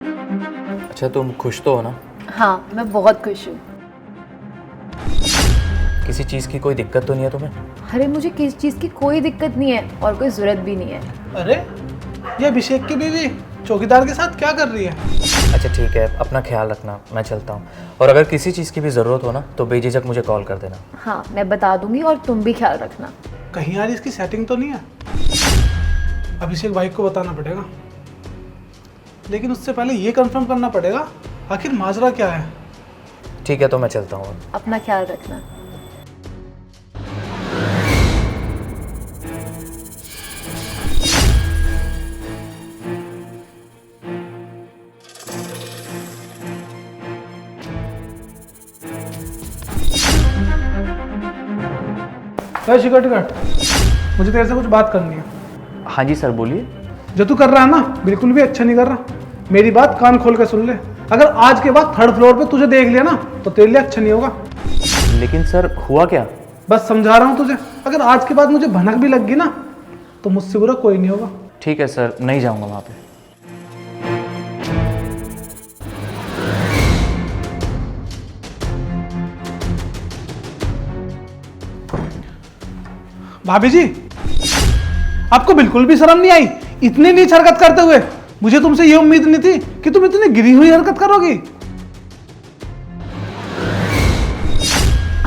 अच्छा, तुम खुश तो हो ना? हाँ, मैं बहुत खुश हूँ। किसी चीज़ की कोई दिक्कत तो नहीं है तुम्हें? अरे मुझे किसी चीज़ की कोई दिक्कत नहीं है और कोई ज़रूरत भी नहीं है। अरे ये अभिषेक की बीवी चौकीदार के साथ क्या कर रही है? अच्छा ठीक है, अपना ख्याल रखना, मैं चलता हूँ। और अगर किसी चीज़ की भी ज़रूरत हो ना तो बेझिझक मुझे कॉल कर देना। हाँ, मैं बता दूंगी और तुम भी ख्याल रखना। कहीं यार इसकी सेटिंग तो नहीं है? अभिषेक भाई को बताना पड़ेगा, लेकिन उससे पहले ये कंफर्म करना पड़ेगा आखिर माजरा क्या है। ठीक है, तो मैं चलता हूँ। अपना ख्याल रखना। सिक्योरिटी गार्ड, मुझे तेरे से कुछ बात करनी है। हाँ जी सर, बोलिए। जो तू कर रहा है ना, बिल्कुल भी अच्छा नहीं कर रहा। मेरी बात कान खोल के सुन ले। अगर आज के बाद थर्ड फ्लोर पे तुझे देख लिया ना तो तेरे लिए अच्छा नहीं होगा। लेकिन सर, हुआ क्या? बस समझा रहा हूँ तुझे, अगर आज के बाद मुझे भनक भी लग गई ना तो मुझसे बुरा कोई नहीं होगा। ठीक है सर, नहीं जाऊँगा वहाँ पे। भाभी जी, आपको बिल्कुल भी शर्म नहीं आई इतनी नीच हरकत करते हुए? मुझे तुमसे ये उम्मीद नहीं थी कि तुम इतनी गिरी हुई हरकत करोगी।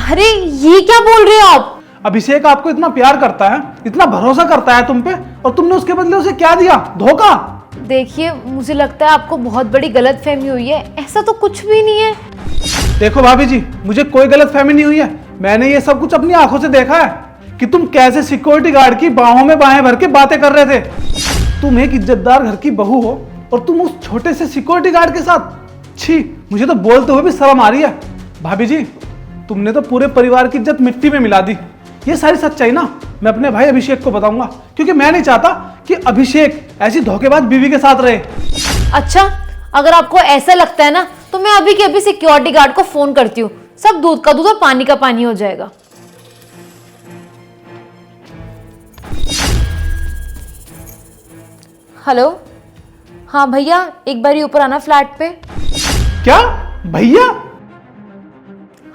अरे ये क्या बोल रहे हो आप? अभिषेक आपको इतना प्यार करता है, इतना भरोसा करता है तुम पे, और तुमने उसके बदले उसे क्या दिया? धोखा। देखिए, मुझे लगता है आपको बहुत बड़ी गलतफहमी हुई है। ऐसा तो कुछ भी नहीं है। देखो भाभी जी, मुझे कोई गलतफहमी नहीं हुई है। मैंने ये सब कुछ अपनी आंखों से देखा है कि तुम कैसे सिक्योरिटी गार्ड की बाहों में बाहें भर के बातें कर रहे थे। तुम एक इज्जतदार घर की बहू हो और तुम उस छोटे से सिक्योरिटी गार्ड के साथ। छी, मुझे तो बोलते हुए भी शर्म आ रही है। भाभी जी, तुमने तो पूरे परिवार की इज्जत मिट्टी में मिला दी। ये सारी सच्चाई ना मैं अपने भाई अभिषेक को बताऊंगा, क्योंकि मैं नहीं चाहता कि अभिषेक ऐसी धोखेबाज बीवी के साथ रहे। अच्छा, अगर आपको ऐसा लगता है ना तो मैं अभी के अभी सिक्योरिटी गार्ड को फोन करती हूँ। सब दूध का दूध और पानी का पानी हो जाएगा। हेलो, हाँ भैया, एक बार ऊपर आना फ्लैट पे। क्या भैया?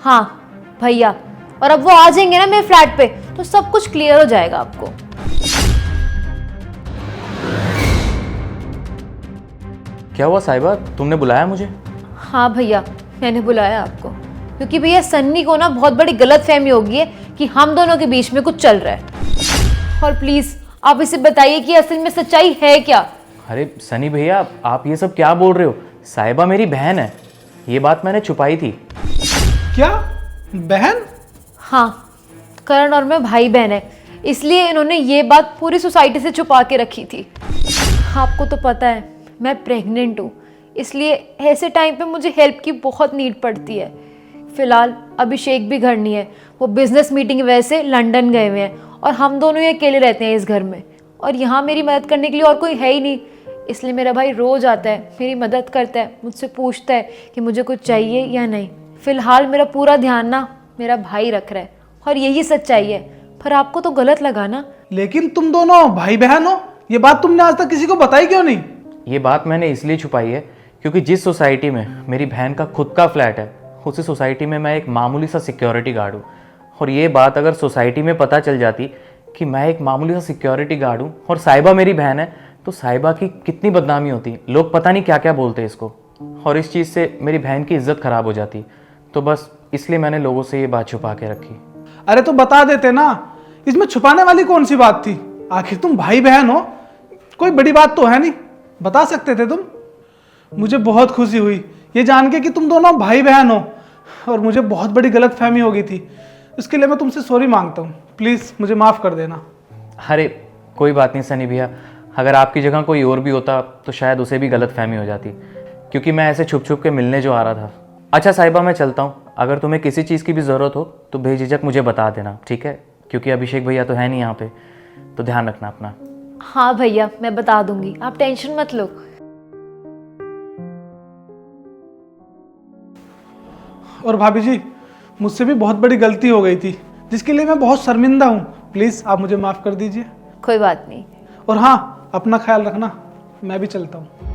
हाँ भैया, और अब वो आ जाएंगे ना मेरे फ्लैट पे तो सब कुछ क्लियर हो जाएगा आपको। क्या हुआ साहिबा, तुमने बुलाया मुझे? हाँ भैया, मैंने बुलाया आपको क्योंकि भैया सन्नी को ना बहुत बड़ी गलतफहमी हो गई है कि हम दोनों के बीच में कुछ चल रहा है। और प्लीज आप इसे बताइए कि असल में सच्चाई है क्या। अरे सनी भैया, आप ये सब क्या बोल रहे हो? साहिबा मेरी बहन है, ये बात मैंने छुपाई थी। क्या बहन? हाँ, करण और मैं भाई बहन है, इसलिए इन्होंने ये बात पूरी सोसाइटी से छुपा के रखी थी। आपको तो पता है मैं प्रेग्नेंट हूँ, इसलिए ऐसे टाइम पे मुझे हेल्प की बहुत नीड पड़ती है। फिलहाल अभिषेक भी घर नहीं है, वो बिजनेस मीटिंग की वजह से लंदन गए हुए हैं और हम दोनों ही अकेले रहते हैं इस घर में। और यहाँ मेरी मदद करने के लिए और कोई है ही नहीं, इसलिए मेरा भाई रोज़ आता है, मेरी मदद करता है, मुझसे पूछता है कि मुझे कुछ चाहिए या नहीं। फिलहाल मेरा पूरा ध्यान ना मेरा भाई रख रहा है और यही सच्चाई है। पर आपको तो गलत लगा ना? लेकिन तुम दोनों भाई बहन हो, ये बात तुमने आज तक किसी को बताई क्यों नहीं? ये बात मैंने इसलिए छुपाई है क्योंकि जिस सोसाइटी में मेरी बहन का खुद का फ्लैट है, उसी सोसाइटी में मैं एक मामूली सा सिक्योरिटी गार्ड हूँ। और ये बात अगर सोसाइटी में पता चल जाती कि मैं एक मामूली सा सिक्योरिटी गार्ड हूँ और साहिबा मेरी बहन है, तो साहिबा की कितनी बदनामी होती। लोग पता नहीं क्या क्या बोलते इसको, और इस चीज़ से मेरी बहन की इज्जत खराब हो जाती। तो बस इसलिए मैंने लोगों से ये बात छुपा के रखी। अरे तो बता देते ना, इसमें छुपाने वाली कौन सी बात थी? आखिर तुम भाई बहन हो, कोई बड़ी बात तो है नहीं, बता सकते थे तुम। मुझे बहुत खुशी हुई ये जान के कि तुम दोनों भाई बहन हो, और मुझे बहुत बड़ी गलतफहमी हो गई थी। इसके लिए मैं तुमसे सॉरी मांगता हूँ, प्लीज़ मुझे माफ़ कर देना। अरे कोई बात नहीं सनी भैया, अगर आपकी जगह कोई और भी होता तो शायद उसे भी गलतफहमी हो जाती, क्योंकि मैं ऐसे छुप छुप के मिलने जो आ रहा था। अच्छा साहिबा, मैं चलता हूँ। अगर तुम्हें किसी चीज़ की भी ज़रूरत हो तो बेझिझक मुझे बता देना, ठीक है? क्योंकि अभिषेक भैया तो है नहीं यहाँ पे, तो ध्यान रखना अपना। हाँ भैया, मैं बता दूंगी, आप टेंशन मत लो। और भाभी जी, मुझसे भी बहुत बड़ी गलती हो गई थी जिसके लिए मैं बहुत शर्मिंदा हूँ। प्लीज़ आप मुझे माफ़ कर दीजिए। कोई बात नहीं। और हाँ, अपना ख्याल रखना, मैं भी चलता हूँ।